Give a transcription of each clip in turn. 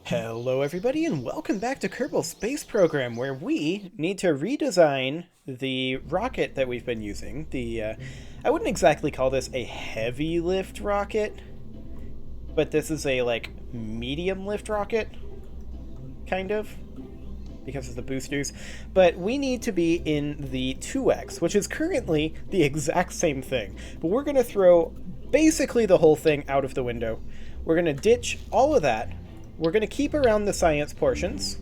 Hello everybody and welcome back to Kerbal Space Program, where we need to redesign the rocket that we've been using. I wouldn't exactly call this a heavy lift rocket, but this is a medium lift rocket, kind of, because of the boosters. But we need to be in the 2X, which is currently the exact same thing. But we're going to throw basically the whole thing out of the window. We're going to ditch all of that. We're going to keep around the science portions.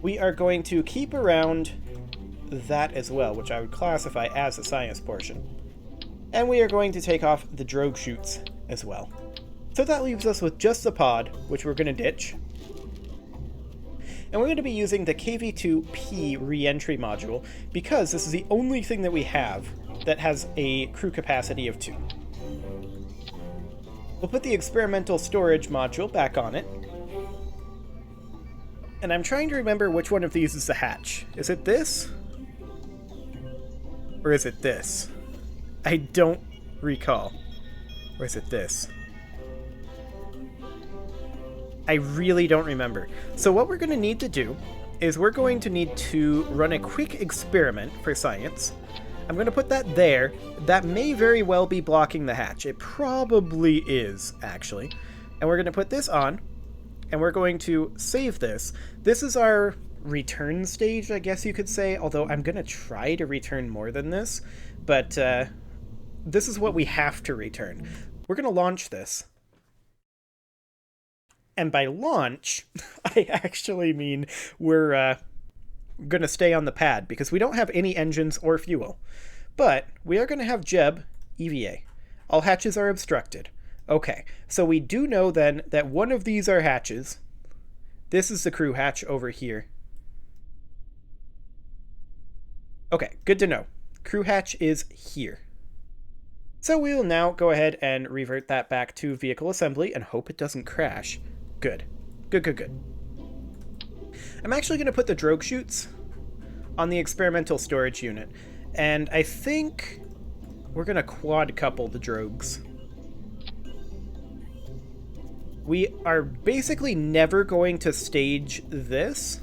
We are going to keep around that as well, which I would classify as a science portion. And we are going to take off the drogue chutes as well. So that leaves us with just the pod, which we're going to ditch. And we're going to be using the KV-2P re-entry module because this is the only thing that we have that has a crew capacity of 2. We'll put the experimental storage module back on it. And I'm trying to remember which one of these is the hatch. Is it this? Or is it this? I don't recall. Or is it this? I really don't remember. So what we're going to need to do is we're going to need to run a quick experiment for science. I'm going to put that there. That may very well be blocking the hatch. It probably is, actually. And we're going to put this on, and we're going to save this. This is our return stage, I guess you could say, although I'm going to try to return more than this. But this is what we have to return. We're going to launch this. And by launch, I actually mean we're going to stay on the pad because we don't have any engines or fuel. But we are going to have Jeb EVA. All hatches are obstructed. Okay, so we do know then that one of these are hatches. This is the crew hatch over here. Okay, good to know. Crew hatch is here. So we will now go ahead and revert that back to vehicle assembly and hope it doesn't crash. Good. Good. I'm actually going to put the drogue chutes on the experimental storage unit. And I think we're going to quad couple the drogues. We are basically never going to stage this.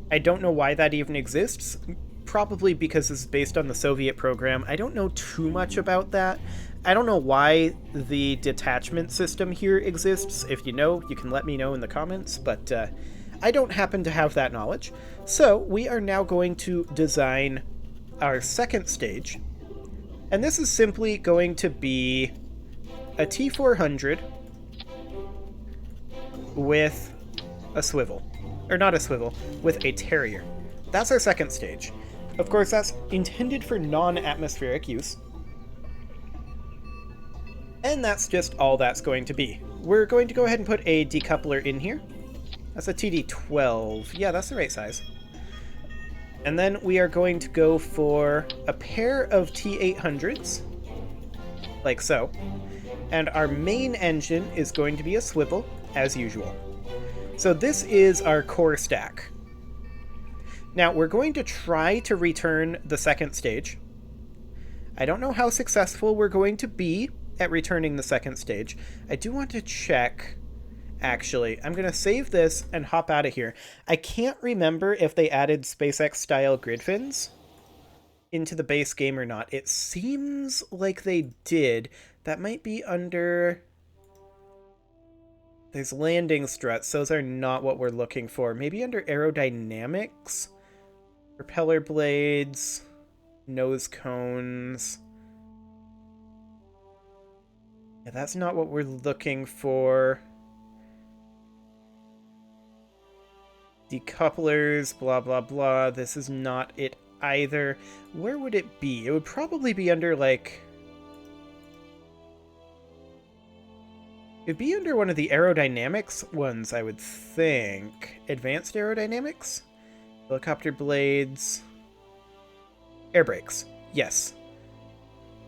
I don't know why that even exists. Probably because this is based on the Soviet program. I don't know too much about that. I don't know why the detachment system here exists. If you know, you can let me know in the comments, but I don't happen to have that knowledge. So we are now going to design our second stage, and this is simply going to be a T400 with a swivel, or not a swivel, with a Terrier. That's our second stage. Of course, that's intended for non-atmospheric use. And that's just all that's going to be. We're going to go ahead and put a decoupler in here. That's a TD12. Yeah, that's the right size. And then we are going to go for a pair of T800s, like so. And our main engine is going to be a swivel, as usual. So this is our core stack. Now, we're going to try to return the second stage. I don't know how successful we're going to be at returning the second stage. I do want to check. Actually, I'm going to save this and hop out of here. I can't remember if they added SpaceX-style grid fins into the base game or not. It seems like they did. That might be under... There's landing struts. Those are not what we're looking for. Maybe under aerodynamics? Propeller blades, nose cones. Yeah, that's not what we're looking for. Decouplers, blah, blah, blah. This is not it either. Where would it be? It would probably be under, like... It'd be under one of the aerodynamics ones, I would think. Advanced aerodynamics? Helicopter blades. Air brakes. Yes.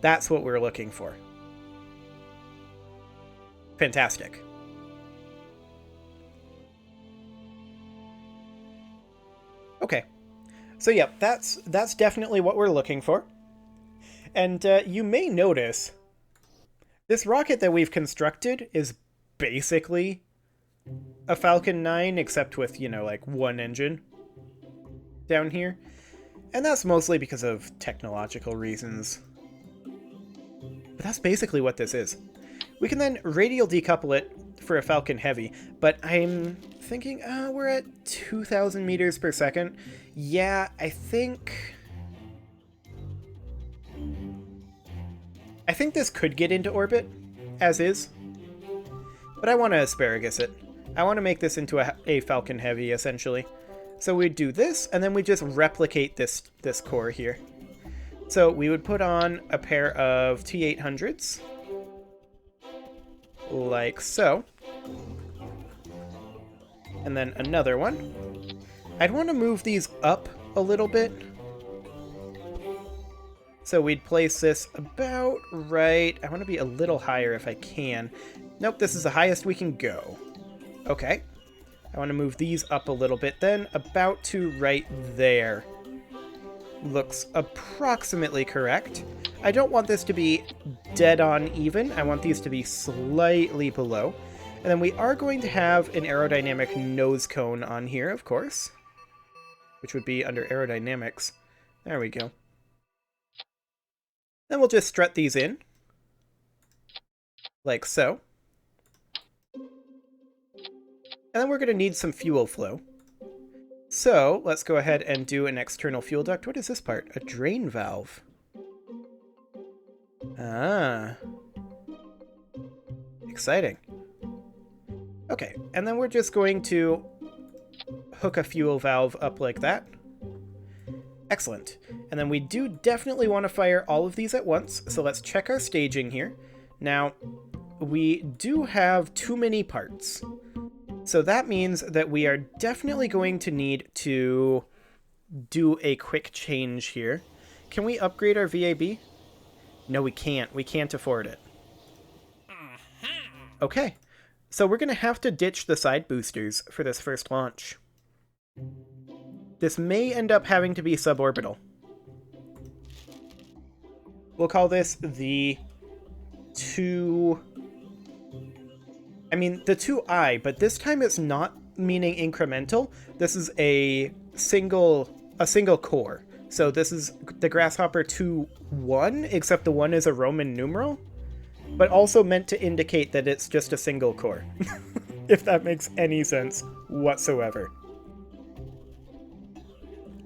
That's what we're looking for. Fantastic. Okay. So yeah, that's definitely what we're looking for. And you may notice this rocket that we've constructed is basically a Falcon 9, except with, you know, like one engine down here. And that's mostly because of technological reasons. But that's basically what this is. We can then radial decouple it for a Falcon Heavy, but I'm thinking, we're at 2,000 meters per second. Yeah, I think this could get into orbit, as is. But I want to asparagus it. I want to make this into a Falcon Heavy, essentially. So we'd do this, and then we just replicate this core here. So we would put on a pair of T800s, like so. And then another one. I'd want to move these up a little bit. So we'd place this about right. I want to be a little higher if I can. Nope, this is the highest we can go. Okay. I want to move these up a little bit then, about to right there. Looks approximately correct. I don't want this to be dead on even. I want these to be slightly below. And then we are going to have an aerodynamic nose cone on here, of course. Which would be under aerodynamics. There we go. Then we'll just strut these in. Like so. And then we're going to need some fuel flow. So let's go ahead and do an external fuel duct. What is this part? A drain valve. Ah. Exciting. Okay, and then we're just going to hook a fuel valve up like that. Excellent. And then we do definitely want to fire all of these at once, so let's check our staging here. Now, we do have too many parts. So that means that we are definitely going to need to do a quick change here. Can we upgrade our VAB? No, we can't. We can't afford it. Okay. So we're going to have to ditch the side boosters for this first launch. This may end up having to be suborbital. We'll call this the 2... I mean, the 2i, but this time it's not meaning incremental. This is a single core. So this is the Grasshopper 2-1, except the 1 is a Roman numeral, but also meant to indicate that it's just a single core, if that makes any sense whatsoever.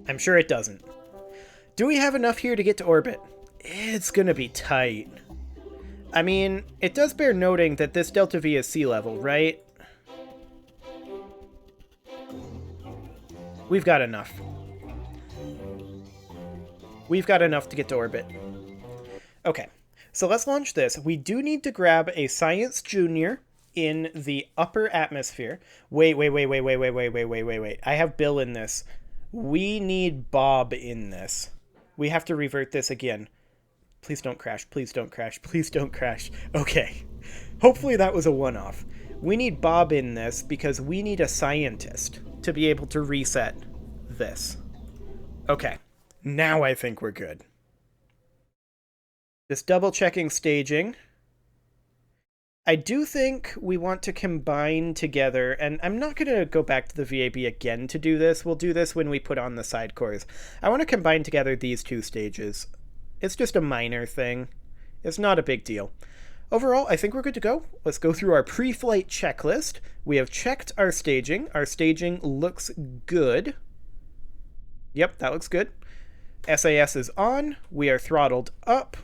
I'm sure it doesn't. Do we have enough here to get to orbit? It's gonna be tight. I mean, it does bear noting that this delta V is sea level, right? We've got enough. We've got enough to get to orbit. Okay, so let's launch this. We do need to grab a Science Junior in the upper atmosphere. Wait. I have Bill in this. We need Bob in this. We have to revert this again. Please don't crash, please don't crash, please don't crash. Okay. Hopefully that was a one-off. We need Bob in this because we need a scientist to be able to reset this. Okay. Now I think we're good. Just double-checking staging. I do think we want to combine together, and I'm not going to go back to the VAB again to do this. We'll do this when we put on the side cores. I want to combine together these two stages. It's just a minor thing. It's not a big deal. Overall, I think we're good to go. Let's go through our pre-flight checklist. We have checked our staging. Our staging looks good. Yep, that looks good. SAS is on. We are throttled up.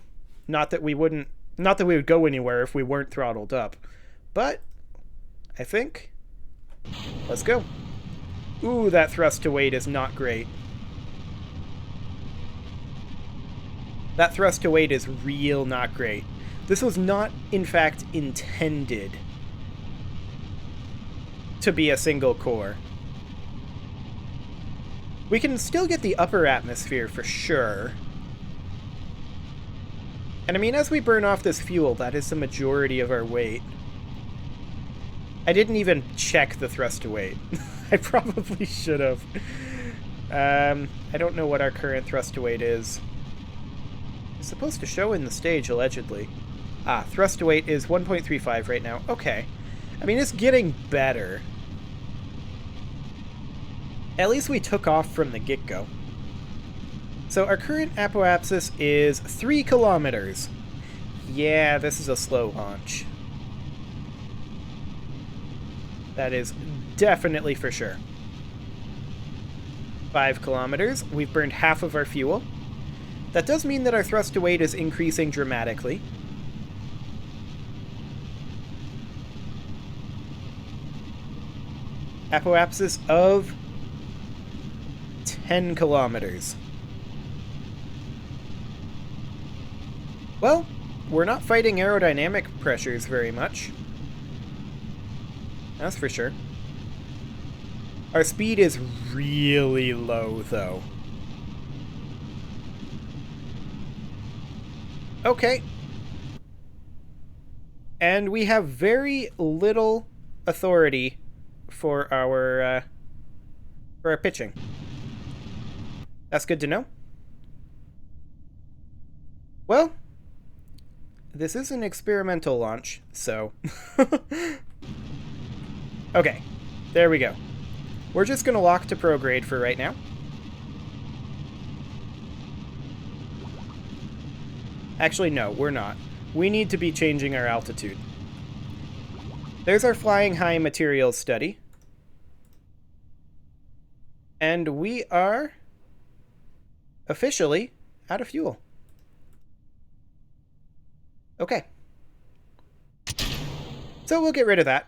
Not that we would go anywhere if we weren't throttled up. But I think let's go. Ooh, that thrust to weight is not great. That thrust to weight is real not great. This was not, in fact, intended to be a single core. We can still get the upper atmosphere for sure. And I mean, as we burn off this fuel, that is the majority of our weight. I didn't even check the thrust to weight. I probably should have. I don't know what our current thrust to weight is. It's supposed to show in the stage, allegedly. Ah, thrust to weight is 1.35 right now. Okay. I mean, it's getting better. At least we took off from the get-go. So our current apoapsis is 3 kilometers. Yeah, this is a slow launch. That is definitely for sure. 5 kilometers. We've burned half of our fuel. That does mean that our thrust to weight is increasing dramatically. Apoapsis of 10 kilometers. Well, we're not fighting aerodynamic pressures very much. That's for sure. Our speed is really low, though. Okay. And we have very little authority for our pitching. That's good to know. Well, this is an experimental launch, so... Okay, there we go. We're just going to lock to prograde for right now. Actually, no, we're not. We need to be changing our altitude. There's our flying high materials study. And we are officially out of fuel. Okay. So we'll get rid of that.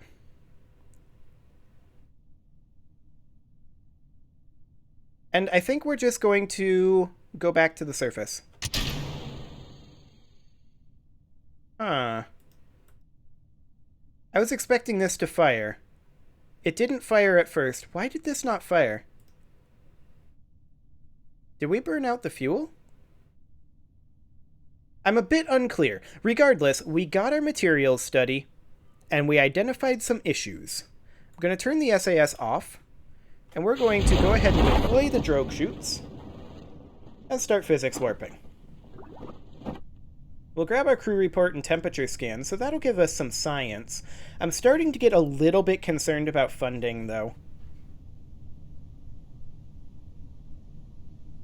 And I think we're just going to go back to the surface. Huh. I was expecting this to fire. It didn't fire at first. Why did this not fire? Did we burn out the fuel? I'm a bit unclear. Regardless, we got our materials study, and we identified some issues. I'm going to turn the SAS off. And we're going to go ahead and deploy the drogue chutes and start physics warping. We'll grab our crew report and temperature scan, so that'll give us some science. I'm starting to get a little bit concerned about funding, though.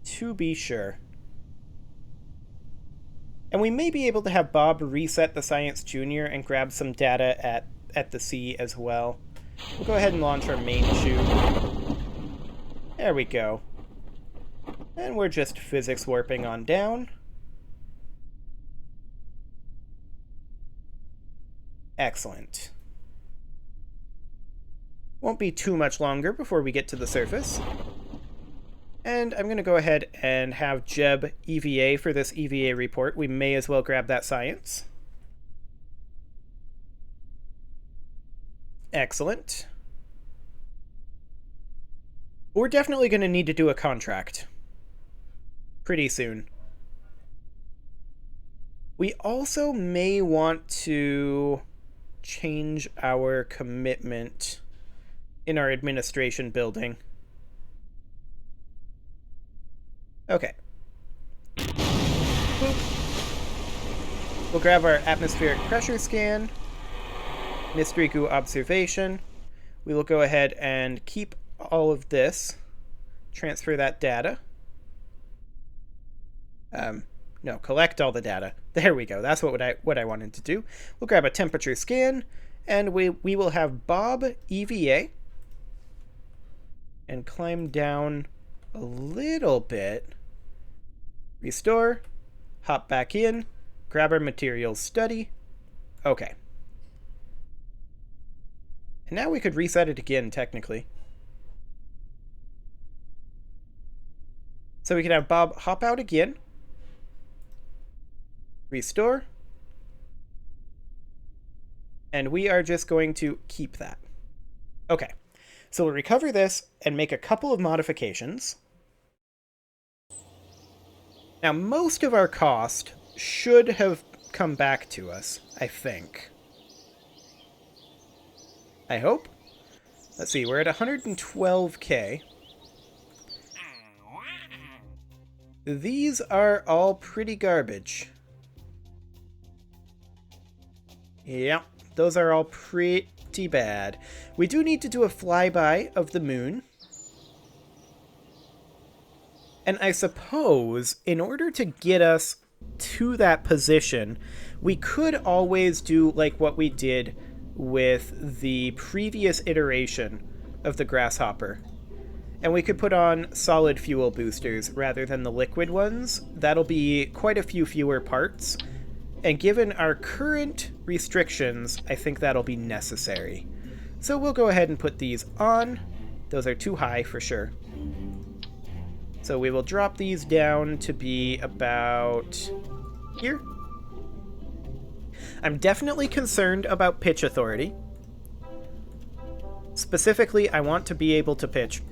To be sure. And we may be able to have Bob reset the Science Junior and grab some data at the sea as well. We'll go ahead and launch our main chute. There we go. And we're just physics warping on down. Excellent. Won't be too much longer before we get to the surface. And I'm going to go ahead and have Jeb EVA for this EVA report. We may as well grab that science. Excellent. We're definitely going to need to do a contract pretty soon. We also may want to change our commitment in our administration building. Okay. Boop. We'll grab our atmospheric pressure scan, mystery goo observation. We will go ahead and keep all of this, transfer that data. No, collect all the data. There we go. That's what I wanted to do. We'll grab a temperature scan, and we will have Bob EVA and climb down a little bit. Restore, hop back in, grab our materials study. Okay. And now we could reset it again, technically. So we can have Bob hop out again. Restore. And we are just going to keep that. Okay. So we'll recover this and make a couple of modifications. Now, most of our cost should have come back to us, I think. I hope. Let's see, we're at 112K. These are all pretty garbage. Yeah, those are all pretty bad. We do need to do a flyby of the moon. And I suppose in order to get us to that position, we could always do like what we did with the previous iteration of the Grasshopper. And we could put on solid fuel boosters rather than the liquid ones. That'll be quite a few fewer parts. And given our current restrictions, I think that'll be necessary. So we'll go ahead and put these on. Those are too high for sure. So we will drop these down to be about here. I'm definitely concerned about pitch authority. Specifically, I want to be able to pitch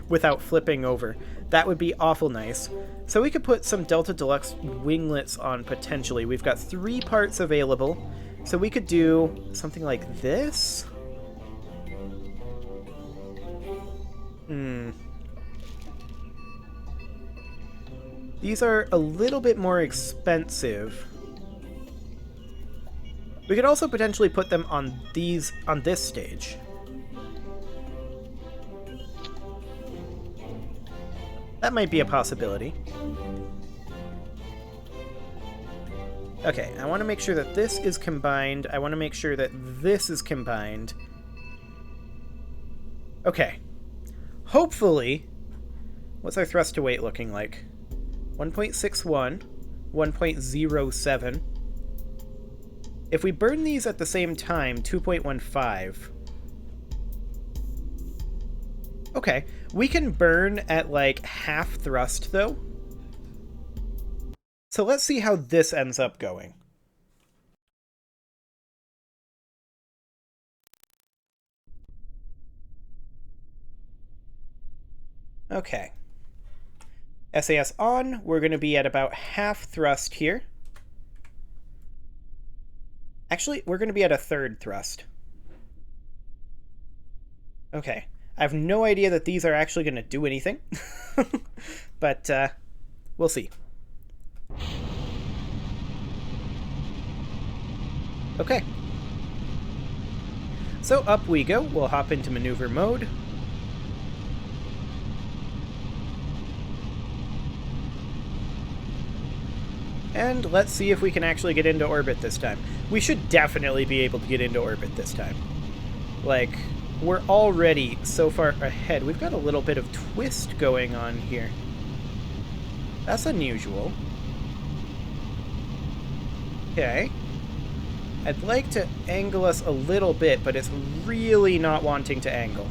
without flipping over. That would be awful nice. So we could put some Delta Deluxe winglets on potentially. We've got 3 parts available. So we could do something like this. These are a little bit more expensive. We could also potentially put them on this stage. That might be a possibility. Okay, I want to make sure that this is combined. I want to make sure that this is combined. Okay. Hopefully, what's our thrust to weight looking like? 1.61, 1.07. If we burn these at the same time, 2.15. Okay, we can burn at like half thrust though. So let's see how this ends up going. Okay. SAS on, we're going to be at about half thrust here. Actually, we're going to be at a third thrust. Okay. I have no idea that these are actually going to do anything. But we'll see. Okay. So up we go. We'll hop into maneuver mode. And let's see if we can actually get into orbit this time. We should definitely be able to get into orbit this time. Like, we're already so far ahead. We've got a little bit of twist going on here. That's unusual. Okay. I'd like to angle us a little bit, but it's really not wanting to angle.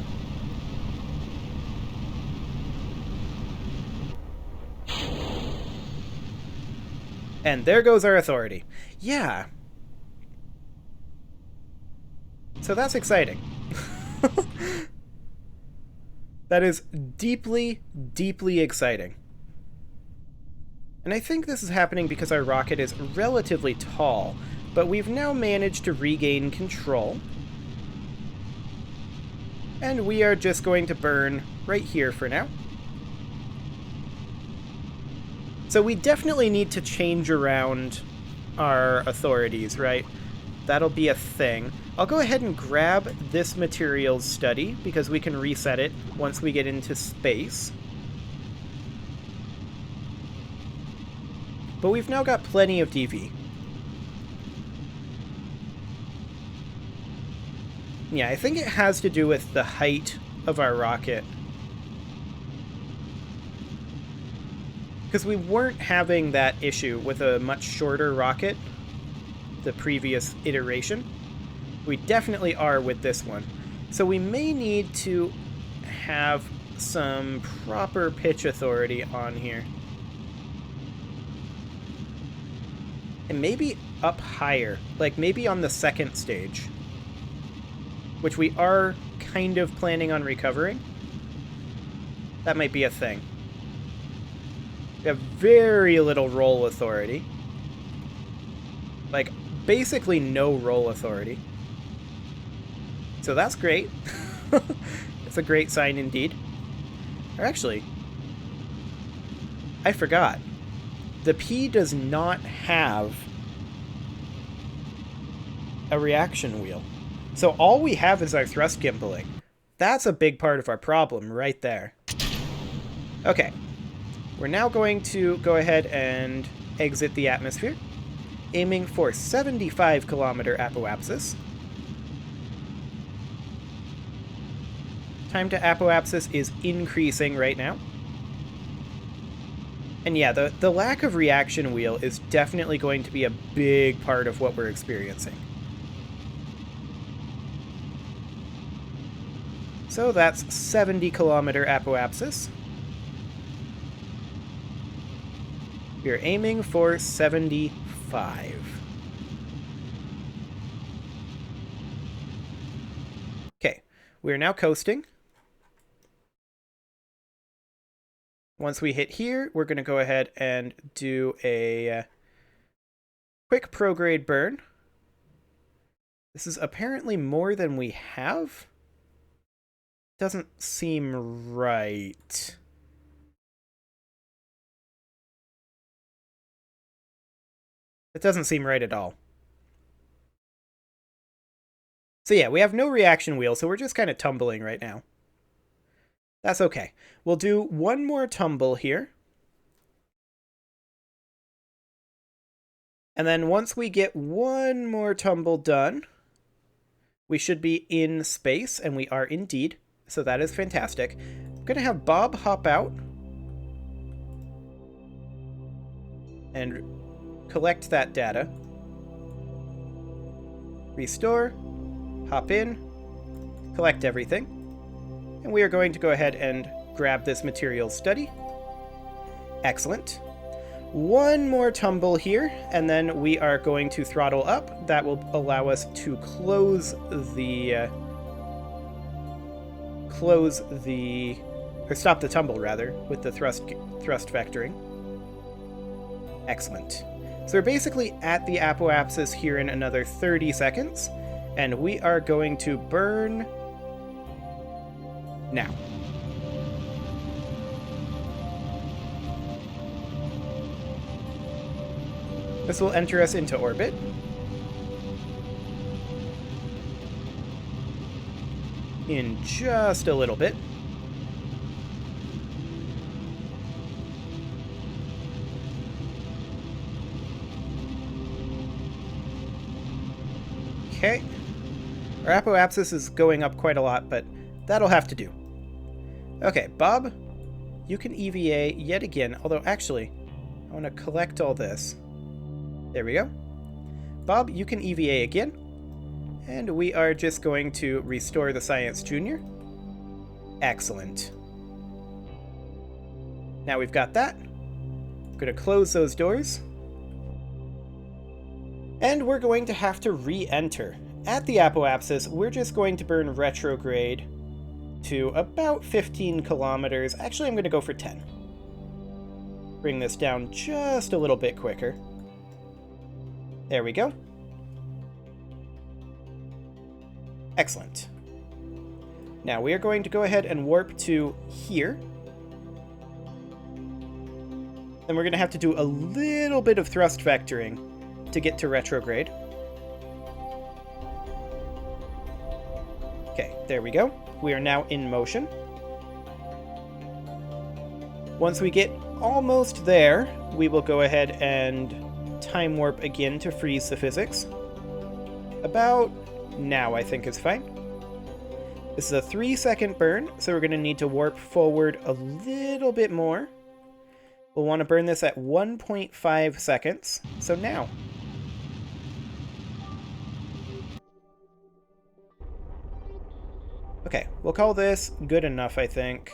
And there goes our authority. Yeah. So that's exciting. That is deeply, deeply exciting. And I think this is happening because our rocket is relatively tall, but we've now managed to regain control. And we are just going to burn right here for now. So we definitely need to change around our authorities, right? That'll be a thing. I'll go ahead and grab this materials study, because we can reset it once we get into space. But we've now got plenty of DV. Yeah, I think it has to do with the height of our rocket. Because we weren't having that issue with a much shorter rocket, the previous iteration. We definitely are with this one. So we may need to have some proper pitch authority on here. And maybe up higher, like maybe on the second stage, which we are kind of planning on recovering. That might be a thing. We have very little roll authority. Like, basically no roll authority. So that's great. It's a great sign indeed. Or actually, I forgot. The P does not have a reaction wheel. So all we have is our thrust gimbaling. That's a big part of our problem right there. Okay. We're now going to go ahead and exit the atmosphere, aiming for 75-kilometer apoapsis. Time to apoapsis is increasing right now. And yeah, the lack of reaction wheel is definitely going to be a big part of what we're experiencing. So that's 70-kilometer apoapsis. We're aiming for 75. Okay, we're now coasting. Once we hit here, we're going to go ahead and do a quick prograde burn. This is apparently more than we have. Doesn't seem right. It doesn't seem right at all. So yeah, we have no reaction wheel, so we're just kind of tumbling right now. That's okay. We'll do one more tumble here. And then once we get one more tumble done, we should be in space, and we are indeed. So that is fantastic. I'm going to have Bob hop out and collect that data. Restore, hop in, collect everything. And we are going to go ahead and grab this materials study. Excellent. One more tumble here, and then we are going to throttle up. That will allow us to close the or stop the tumble rather with the thrust vectoring. Excellent. So we're basically at the apoapsis here in another 30 seconds, and we are going to burn now. This will enter us into orbit. In just a little bit. Okay. Our apoapsis is going up quite a lot, but that'll have to do. Okay, Bob, you can EVA yet again, although actually, I want to collect all this. There we go. Bob, you can EVA again. And we are just going to restore the Science Junior. Excellent. Now we've got that. I'm going to close those doors. And we're going to have to re-enter. At the apoapsis, we're just going to burn retrograde to about 15 kilometers. Actually, I'm going to go for 10. Bring this down just a little bit quicker. There we go. Excellent. Now we are going to go ahead and warp to here. Then we're going to have to do a little bit of thrust vectoring to get to retrograde. Okay, there we go. We are now in motion. Once we get almost there, we will go ahead and time warp again to freeze the physics. About now, I think, is fine. This is a 3-second burn, so we're going to need to warp forward a little bit more. We'll want to burn this at 1.5 seconds, so now. Okay, we'll call this good enough, I think.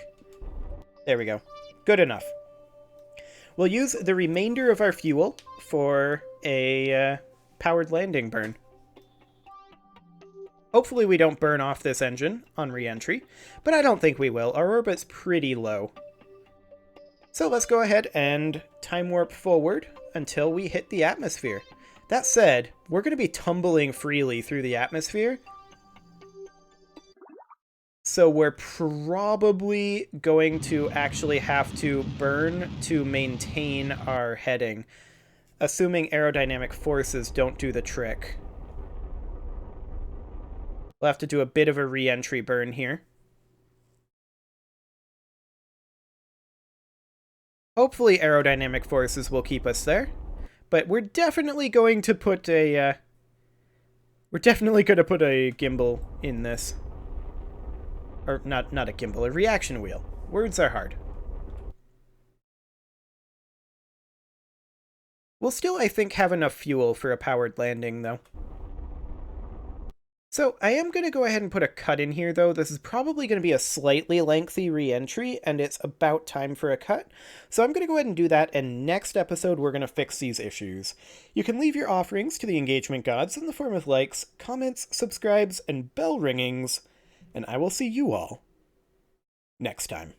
There we go. Good enough. We'll use the remainder of our fuel for a powered landing burn. Hopefully we don't burn off this engine on re-entry, but I don't think we will. Our orbit's pretty low. So let's go ahead and time warp forward until we hit the atmosphere. That said, we're going to be tumbling freely through the atmosphere, so we're probably going to actually have to burn to maintain our heading, assuming aerodynamic forces don't do the trick. We'll have to do a bit of a re-entry burn here. Hopefully aerodynamic forces will keep us there. But we're definitely going to put a gimbal in this. Or not a gimbal, a reaction wheel. Words are hard. We'll still, I think, have enough fuel for a powered landing, though. So I am going to go ahead and put a cut in here, though. This is probably going to be a slightly lengthy re-entry, and it's about time for a cut. So I'm going to go ahead and do that, and next episode we're going to fix these issues. You can leave your offerings to the engagement gods in the form of likes, comments, subscribes, and bell ringings, and I will see you all next time.